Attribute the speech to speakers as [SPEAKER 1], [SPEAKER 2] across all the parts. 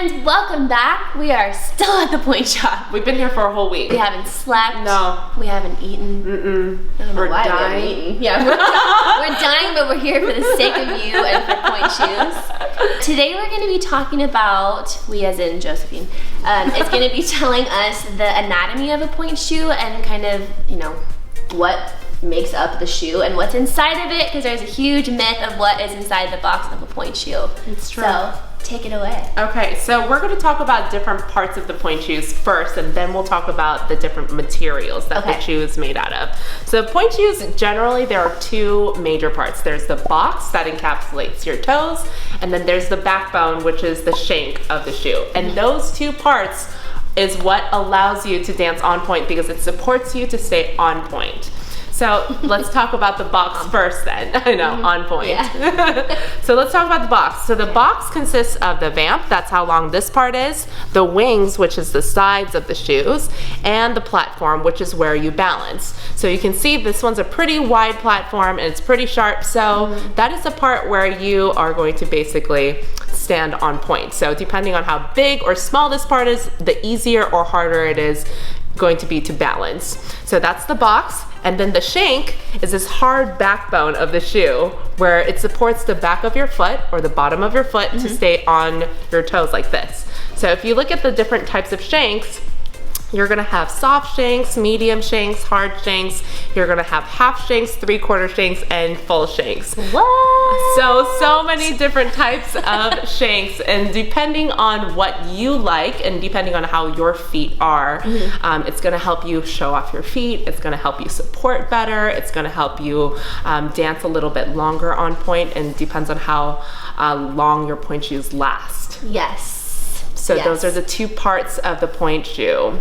[SPEAKER 1] friends, welcome back. We are still at the Pointe shop.
[SPEAKER 2] We've been here for a whole week.
[SPEAKER 1] We haven't slept.
[SPEAKER 2] No.
[SPEAKER 1] We haven't eaten. I don't know
[SPEAKER 2] we're
[SPEAKER 1] why
[SPEAKER 2] dying.
[SPEAKER 1] we haven't eaten. Yeah, we're dying, but we're here for the sake of you and for Pointe shoes. Today we're going to be talking about, we as in Josephine, it's going to be telling us the anatomy of a Pointe shoe and kind of, you know, what makes up the shoe and what's inside of it, because there's a huge myth of what is inside the box of a Pointe shoe.
[SPEAKER 2] It's true.
[SPEAKER 1] So take it away.
[SPEAKER 2] Okay, so we're going to talk about different parts of the Pointe shoes first, and then we'll talk about the different materials that the shoe is made out of. So Pointe shoes, generally there are two major parts. There's the box that encapsulates your toes, and then there's the backbone, which is the shank of the shoe. And those two parts is what allows you to dance on point, because it supports you to stay on point. So let's talk about the box first then. I know, on point. Yeah. So let's talk about the box. So the box consists of the vamp, that's how long this part is, the wings, which is the sides of the shoes, and the platform, which is where you balance. So you can see this one's a pretty wide platform and it's pretty sharp. So that is the part where you are going to basically stand on point. So depending on how big or small this part is, the easier or harder it is going to be to balance. So that's the box. And then the shank is this hard backbone of the shoe where it supports the back of your foot or the bottom of your foot to stay on your toes like this. So if you look at the different types of shanks, you're gonna have soft shanks, medium shanks, hard shanks. You're gonna have half shanks, 3/4 shanks, and full shanks.
[SPEAKER 1] What?
[SPEAKER 2] So many different types of shanks, and depending on what you like and depending on how your feet are, it's gonna help you show off your feet. It's gonna help you support better. It's gonna help you dance a little bit longer on point, and depends on how long your Pointe shoes last.
[SPEAKER 1] Yes.
[SPEAKER 2] So those are the two parts of the Pointe shoe.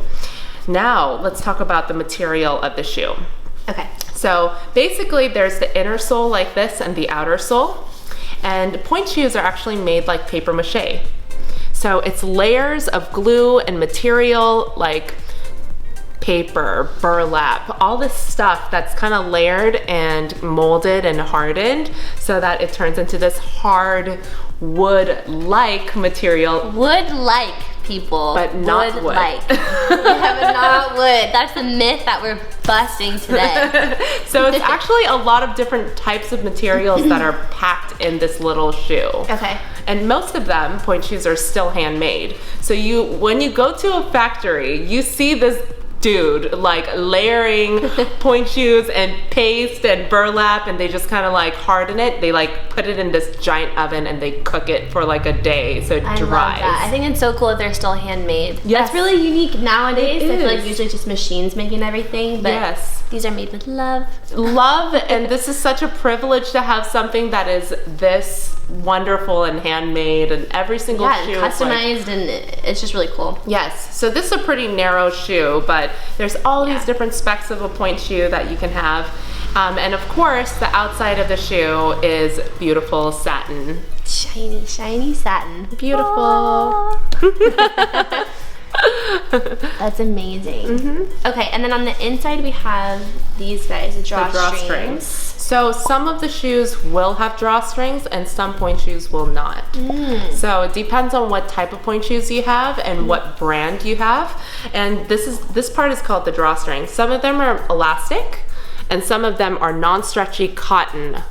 [SPEAKER 2] Now let's talk about the material of the shoe.
[SPEAKER 1] Okay.
[SPEAKER 2] So basically there's the inner sole like this and the outer sole. And Pointe shoes are actually made like paper mache. So it's layers of glue and material like paper, burlap, all this stuff that's kind of layered and molded and hardened so that it turns into this hard wood-like material.
[SPEAKER 1] Wood-like, people.
[SPEAKER 2] But not wood.
[SPEAKER 1] Wood-like. Yeah, but not wood. That's the myth that we're busting today.
[SPEAKER 2] So it's actually a lot of different types of materials that are packed in this little shoe.
[SPEAKER 1] Okay.
[SPEAKER 2] And most of them, Pointe shoes, are still handmade. So when you go to a factory, you see this dude like layering Pointe shoes and paste and burlap, and they just kind of like harden it. They like put it in this giant oven and they cook it for like a day so it dries.
[SPEAKER 1] I love that. I think it's so cool that they're still handmade.
[SPEAKER 2] Yes.
[SPEAKER 1] That's really unique nowadays.
[SPEAKER 2] It
[SPEAKER 1] I feel like
[SPEAKER 2] is.
[SPEAKER 1] usually just machines making everything, but
[SPEAKER 2] yes,
[SPEAKER 1] these are made with love.
[SPEAKER 2] Love, and this is such a privilege to have something that is this wonderful and handmade, and every single shoe
[SPEAKER 1] and
[SPEAKER 2] is like,
[SPEAKER 1] customized, and it's just really cool.
[SPEAKER 2] yes. So this is a pretty narrow shoe, but there's all these different specs of a Pointe shoe that you can have. And of course, the outside of the shoe is beautiful satin.
[SPEAKER 1] Shiny, shiny satin.
[SPEAKER 2] Beautiful.
[SPEAKER 1] That's amazing. Okay, and then on the inside we have these guys, the drawstrings.
[SPEAKER 2] So some of the shoes will have drawstrings and some Pointe shoes will not. So it depends on what type of Pointe shoes you have and what brand you have. And this part is called the drawstring. Some of them are elastic and some of them are non-stretchy cotton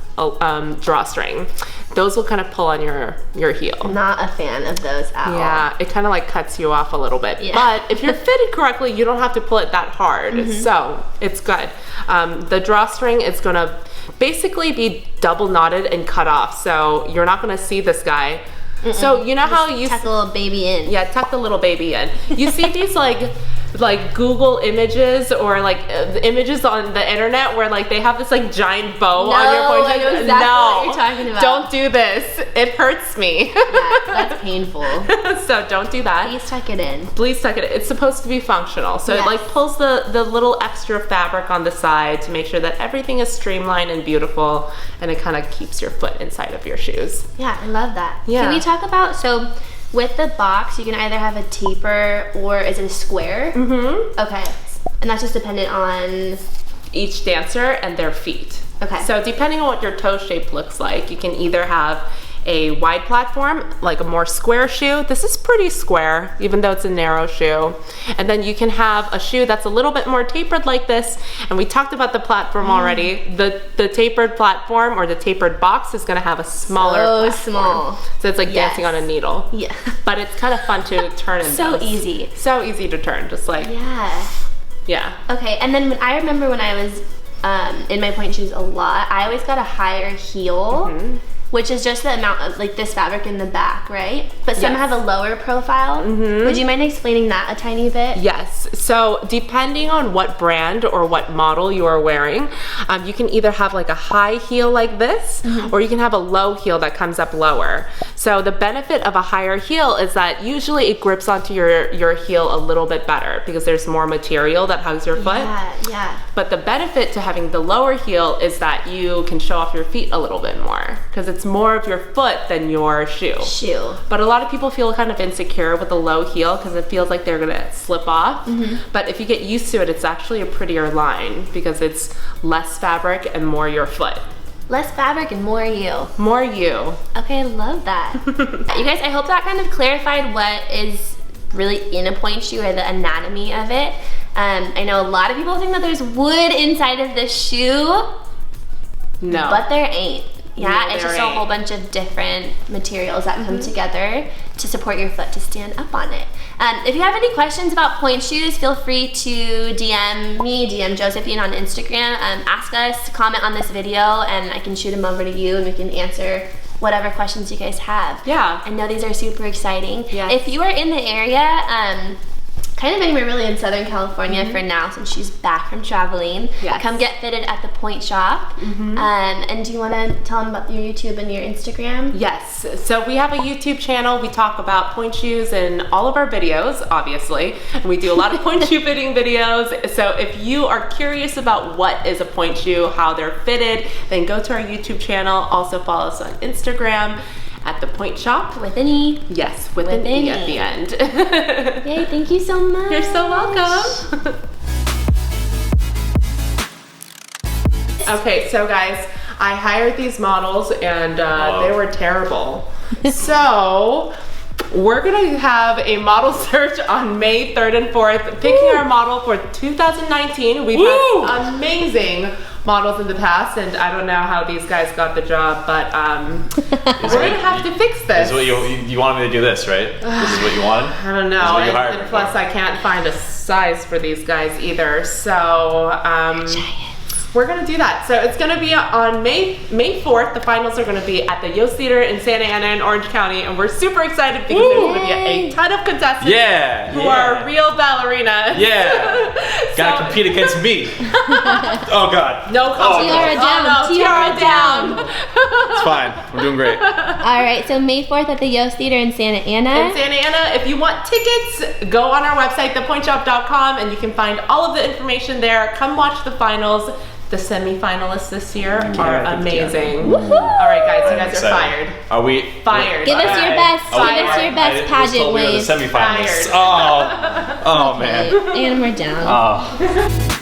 [SPEAKER 2] drawstring. Those will kind of pull on your heel.
[SPEAKER 1] Not a fan of those at all.
[SPEAKER 2] Yeah, it kind of like cuts you off a little bit.
[SPEAKER 1] Yeah.
[SPEAKER 2] But if you're fitted correctly, you don't have to pull it that hard. So it's good. The drawstring is gonna basically be double knotted and cut off. So you're not gonna see this guy. So you know how you
[SPEAKER 1] tuck the little baby in.
[SPEAKER 2] Yeah, tuck the little baby in. You see these like Google images or like images on the internet where like they have this like giant bow on your Pointe shoes.
[SPEAKER 1] I know exactly what you're talking about.
[SPEAKER 2] Don't do this. It hurts me.
[SPEAKER 1] Yeah, that's painful.
[SPEAKER 2] So don't do that.
[SPEAKER 1] Please tuck it in.
[SPEAKER 2] Please tuck it in. It's supposed to be functional. So it like pulls the little extra fabric on the side to make sure that everything is streamlined and beautiful, and it kind of keeps your foot inside of your shoes.
[SPEAKER 1] Yeah, I love that.
[SPEAKER 2] Yeah.
[SPEAKER 1] Can we talk about, so with the box, you can either have a taper or is it a square? Okay. And that's just dependent on
[SPEAKER 2] each dancer and their feet.
[SPEAKER 1] Okay.
[SPEAKER 2] So depending on what your toe shape looks like, you can either have a wide platform, like a more square shoe. This is pretty square, even though it's a narrow shoe. And then you can have a shoe that's a little bit more tapered like this. And we talked about the platform already. The tapered platform or the tapered box is gonna have a smaller platform.
[SPEAKER 1] Small.
[SPEAKER 2] So it's like dancing on a needle.
[SPEAKER 1] Yeah.
[SPEAKER 2] But it's kind of fun to turn in
[SPEAKER 1] So
[SPEAKER 2] those.
[SPEAKER 1] easy.
[SPEAKER 2] So easy to turn, just like, yeah.
[SPEAKER 1] Okay, and then I remember when I was in my pointe shoes a lot, I always got a higher heel, which is just the amount of like this fabric in the back, right? But some have a lower profile. Would you mind explaining that a tiny bit?
[SPEAKER 2] Yes, so depending on what brand or what model you are wearing, you can either have like a high heel like this, or you can have a low heel that comes up lower. So the benefit of a higher heel is that usually it grips onto your heel a little bit better because there's more material that hugs your foot.
[SPEAKER 1] Yeah.
[SPEAKER 2] But the benefit to having the lower heel is that you can show off your feet a little bit more because it's more of your foot than your shoe. But a lot of people feel kind of insecure with the low heel because it feels like they're gonna slip off. But if you get used to it, it's actually a prettier line because it's less fabric and more your foot.
[SPEAKER 1] Less fabric and more you.
[SPEAKER 2] More you.
[SPEAKER 1] Okay, I love that. You guys, I hope that kind of clarified what is really in a pointe shoe or the anatomy of it. I know a lot of people think that there's wood inside of the shoe.
[SPEAKER 2] No.
[SPEAKER 1] But there ain't. Yeah,
[SPEAKER 2] No,
[SPEAKER 1] it's
[SPEAKER 2] there
[SPEAKER 1] just a
[SPEAKER 2] ain't.
[SPEAKER 1] whole bunch of different materials that come together to support your foot to stand up on it. If you have any questions about pointe shoes, feel free to DM me, DM Josephine on Instagram. Ask us, comment on this video, and I can shoot them over to you and we can answer whatever questions you guys have.
[SPEAKER 2] Yeah.
[SPEAKER 1] I know these are super exciting.
[SPEAKER 2] Yes.
[SPEAKER 1] If you are in the area, kind of anywhere really in Southern California for now since she's back from traveling.
[SPEAKER 2] Yes.
[SPEAKER 1] Come get fitted at the Pointe shop. And do you want to tell them about your YouTube and your Instagram?
[SPEAKER 2] Yes, so we have a YouTube channel. We talk about pointe shoes in all of our videos, obviously. And we do a lot of pointe shoe fitting videos. So if you are curious about what is a pointe shoe, how they're fitted, then go to our YouTube channel. Also follow us on Instagram at the Pointe Shop.
[SPEAKER 1] With an E.
[SPEAKER 2] Yes, with an E at the end.
[SPEAKER 1] Yay, thank you so much.
[SPEAKER 2] You're so welcome. Okay, so guys, I hired these models and they were terrible. So we're gonna have a model search on May 3rd and 4th, picking our model for 2019. We've had amazing models in the past, and I don't know how these guys got the job, but we're gonna have to fix this.
[SPEAKER 3] This is what you wanted me to do this, right? This is what you wanted?
[SPEAKER 2] I don't know,
[SPEAKER 3] This is what you hired
[SPEAKER 2] and
[SPEAKER 3] me
[SPEAKER 2] plus
[SPEAKER 3] for.
[SPEAKER 2] I can't find a size for these guys either, so we're gonna do that. So it's gonna be on May 4th. The finals are gonna be at the Yost Theater in Santa Ana in Orange County, and we're super excited because there's gonna be a ton of contestants who are real ballerinas.
[SPEAKER 3] Yeah. Gotta compete against me. Oh God.
[SPEAKER 2] No competition.
[SPEAKER 1] Tiara down.
[SPEAKER 2] Oh, no, tiara down.
[SPEAKER 3] It's fine. We're doing great.
[SPEAKER 1] All right, so May 4th at the Yost Theater in Santa Ana.
[SPEAKER 2] In Santa Ana, if you want tickets, go on our website, thepointshop.com, and you can find all of the information there. Come watch the finals. The semi-finalists this year are amazing. All right, guys, you guys are fired.
[SPEAKER 3] Are we
[SPEAKER 2] Fired.
[SPEAKER 1] Give us your best.
[SPEAKER 3] Oh,
[SPEAKER 1] Give us your best
[SPEAKER 3] I was
[SPEAKER 1] pageant
[SPEAKER 3] told we were the
[SPEAKER 1] wave.
[SPEAKER 3] semifinalists.
[SPEAKER 2] Fired.
[SPEAKER 3] Oh man.
[SPEAKER 1] And we're down.
[SPEAKER 3] Oh.